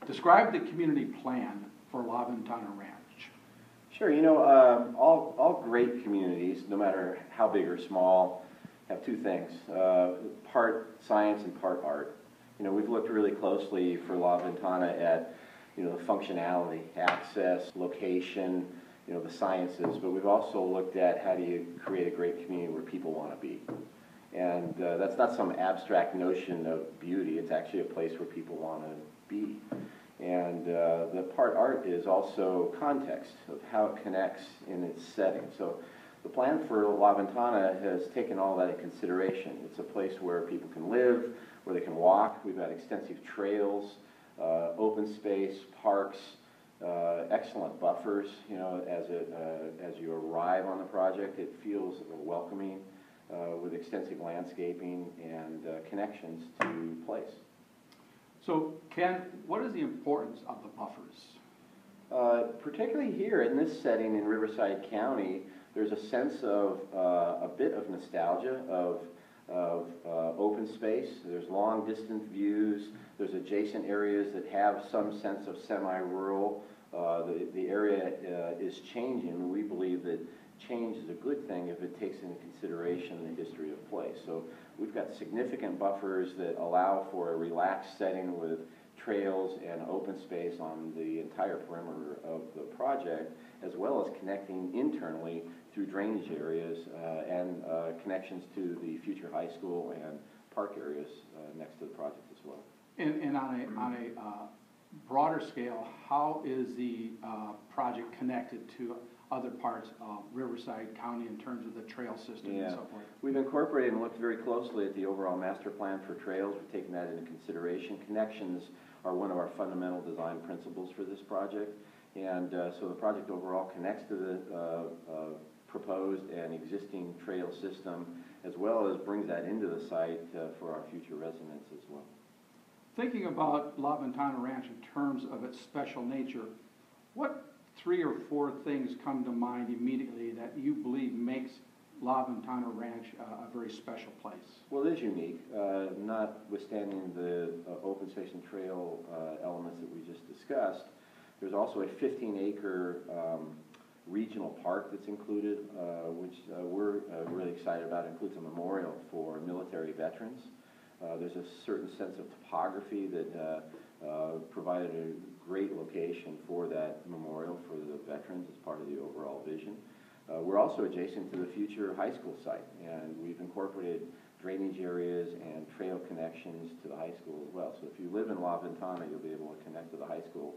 Describe the community plan for La Ventana Ranch. Sure, all great communities, no matter how big or small, have two things, part science and part art. We've looked really closely for La Ventana at, the functionality, access, location, the sciences, but we've also looked at how do you create a great community where people want to be. And that's not some abstract notion of beauty, it's actually a place where people want to be. And the part art is also context of how it connects in its setting. So the plan for La Ventana has taken all that into consideration. It's a place where people can live, where they can walk. We've got extensive trails, open space, parks, excellent buffers. As you arrive on the project, it feels welcoming with extensive landscaping and connections to place. So, Ken, what is the importance of the buffers? Particularly here in this setting in Riverside County, there's a sense of a bit of nostalgia of open space. There's long distance views. There's adjacent areas that have some sense of semi-rural. The area is changing. We believe that change is a good thing if it takes into consideration the history of place. So we've got significant buffers that allow for a relaxed setting with trails and open space on the entire perimeter of the project, as well as connecting internally through drainage areas and connections to the future high school and park areas next to the project as well. And on a broader scale, how is the project connected to other parts of Riverside County in terms of the trail system and so forth? We've incorporated and looked very closely at the overall master plan for trails. We've taken that into consideration. Connections are one of our fundamental design principles for this project. And so the project overall connects to the proposed and existing trail system, as well as brings that into the site for our future residents as well. Thinking about La Ventana Ranch in terms of its special nature, what 3 or 4 things come to mind immediately that you believe makes La Ventana Ranch a very special place? Well, it is unique, notwithstanding the open space and trail elements that we just discussed. There's also a 15-acre regional park that's included, which we're really excited about. It includes a memorial for military veterans. There's a certain sense of topography that provided a great location for that memorial for the veterans as part of the overall vision. We're also adjacent to the future high school site, and we've incorporated drainage areas and trail connections to the high school as well. So if you live in La Ventana, you'll be able to connect to the high school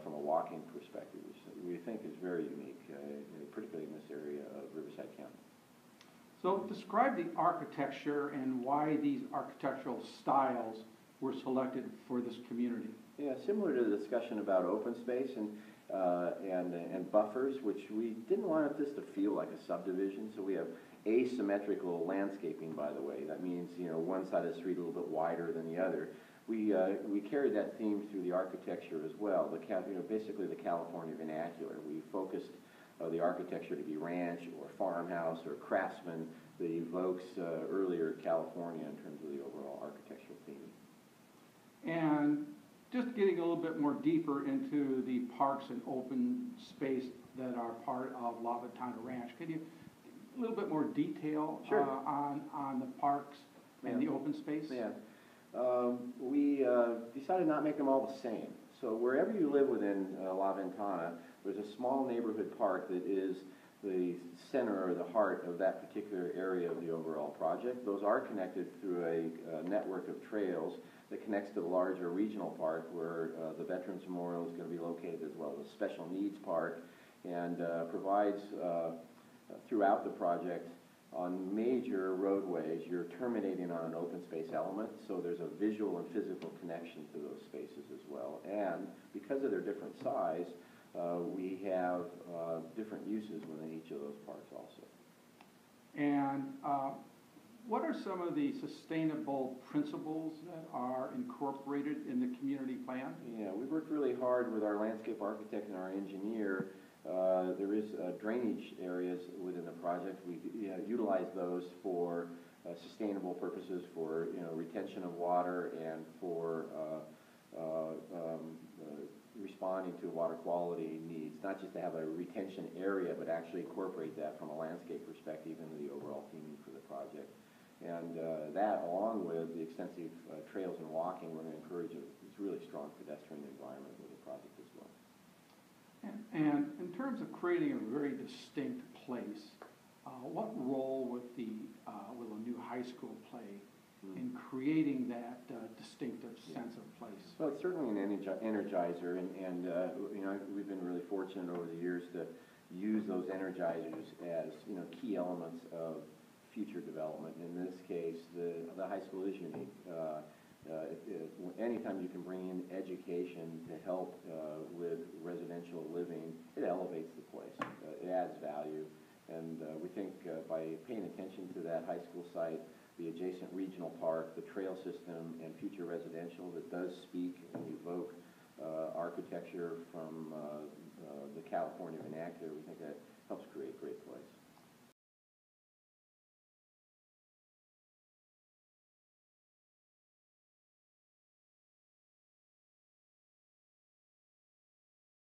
from a walking perspective, which we think is very unique, particularly in this area of Riverside County. So describe the architecture and why these architectural styles were selected for this community. Yeah, similar to the discussion about open space and buffers, which we didn't want this to feel like a subdivision, so we have asymmetrical landscaping, by the way. That means, one side of the street a little bit wider than the other. We carried that theme through the architecture as well, basically the California vernacular. We focused the architecture to be ranch or farmhouse or craftsman that evokes earlier California in terms of the overall architectural theme. And just getting a little bit more deeper into the parks and open space that are part of La Ventana Ranch, can you a little bit more detail Sure. on the parks and the open space? Yeah. We decided not to make them all the same. So wherever you live within La Ventana, there's a small neighborhood park that is the center or the heart of that particular area of the overall project. Those are connected through a network of trails that connects to the larger regional park where the Veterans Memorial is going to be located, as well as a special needs park, and provides throughout the project on major roadways, you're terminating on an open space element, so there's a visual and physical connection to those spaces as well. And because of their different size, we have different uses within each of those parks also. And what are some of the sustainable principles that are incorporated in the community plan? Yeah, we worked really hard with our landscape architect and our engineer. There is drainage areas within the project. We utilize those for sustainable purposes, for retention of water and for responding to water quality needs, not just to have a retention area, but actually incorporate that from a landscape perspective into the overall theming for the project. And that, along with the extensive trails and walking, we're going to encourage a really strong pedestrian environment with the project as well. And in terms of creating a very distinct place, what role will a new high school play in creating that distinctive sense of place? Well, it's certainly an energizer, and you know, we've been really fortunate over the years to use those energizers as, you know, key elements of future development. In this case, the high school is unique. Anytime you can bring in education to help with residential living, it elevates the place. It adds value. And we think by paying attention to that high school site, the adjacent regional park, the trail system, and future residential that does speak and evoke architecture from the California vernacular, we think that helps create a great place.